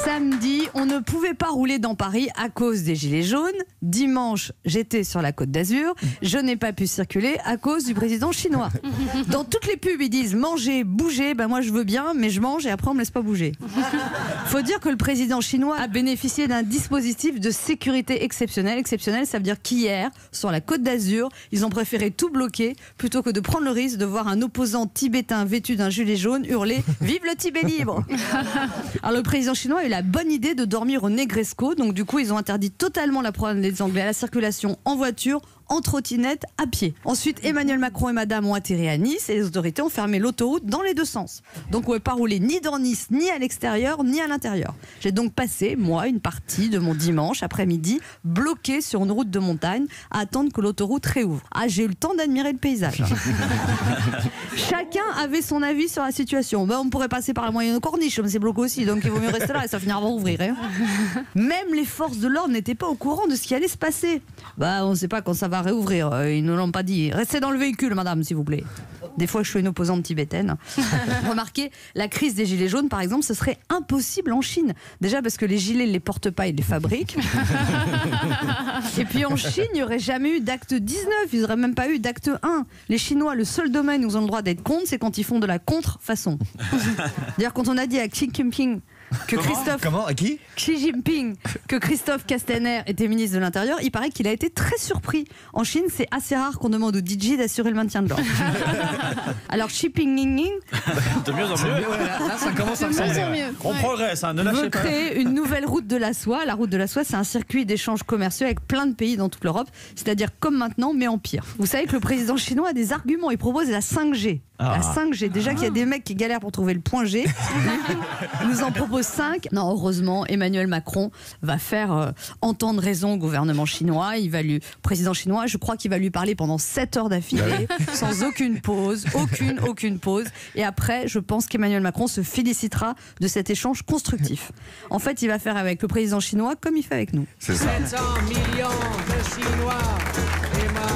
Samedi, on ne pouvait pas rouler dans Paris à cause des gilets jaunes. Dimanche, j'étais sur la Côte d'Azur. Je n'ai pas pu circuler à cause du président chinois. Dans toutes les pubs, ils disent manger, bouger. Ben moi, je veux bien, mais je mange et après, on me laisse pas bouger. Faut dire que le président chinois a bénéficié d'un dispositif de sécurité exceptionnel. Exceptionnel, ça veut dire qu'hier, sur la Côte d'Azur, ils ont préféré tout bloquer plutôt que de prendre le risque de voir un opposant tibétain vêtu d'un gilet jaune hurler « Vive le Tibet libre !» Alors le président chinois a eu la bonne idée de dormir au Negresco. Donc du coup, ils ont interdit totalement la promenade des Anglais à la circulation en voiture, en trottinette, à pied. Ensuite, Emmanuel Macron et madame ont atterri à Nice et les autorités ont fermé l'autoroute dans les deux sens. Donc on ne pouvait pas rouler ni dans Nice, ni à l'extérieur, ni à l'intérieur. J'ai donc passé, moi, une partie de mon dimanche après-midi bloqué sur une route de montagne à attendre que l'autoroute réouvre. Ah, j'ai eu le temps d'admirer le paysage. Chacun avait son avis sur la situation. Ben, on pourrait passer par la moyenne corniche, mais c'est bloqué aussi, donc il vaut mieux rester là et ça finira par ouvrir. Hein. Même les forces de l'ordre n'étaient pas au courant de ce qui allait se passer. Bah, on ne sait pas quand ça va réouvrir. Ils ne l'ont pas dit. Restez dans le véhicule, madame, s'il vous plaît. Des fois, je suis une opposante tibétaine. Remarquez, la crise des gilets jaunes, par exemple, ce serait impossible en Chine. Déjà parce que les gilets ne les portent pas, ils les fabriquent. Et puis en Chine, il n'y aurait jamais eu d'acte 19. Ils n'auraient même pas eu d'acte 1. Les Chinois, le seul domaine où ils ont le droit d'être contre, c'est quand ils font de la contrefaçon. D'ailleurs, quand on a dit à Xi Jinping que À qui Xi Jinping, que Christophe Castaner était ministre de l'Intérieur, il paraît qu'il a été très surpris. En Chine, c'est assez rare qu'on demande aux DJ d'assurer le maintien de l'ordre. Alors Xi Jinping De mieux en mieux. Là, ça commence à ressembler. On progresse, hein, ne veut lâchez pas. créer une nouvelle route de la soie. La route de la soie, c'est un circuit d'échanges commerciaux avec plein de pays dans toute l'Europe, c'est-à-dire comme maintenant, mais en pire. Vous savez que le président chinois a des arguments. Il propose la 5G. La 5G. Déjà qu'il y a des mecs qui galèrent pour trouver le point G. Il nous en propose 5. Non, heureusement, Emmanuel Macron va faire entendre raison au gouvernement chinois. Président chinois, je crois qu'il va lui parler pendant 7 heures d'affilée, sans aucune pause, aucune pause. Et après, je pense qu'Emmanuel Macron se félicitera de cet échange constructif. En fait, il va faire avec le président chinois comme il fait avec nous. C'est ça. 700 millions de Chinois. Emma.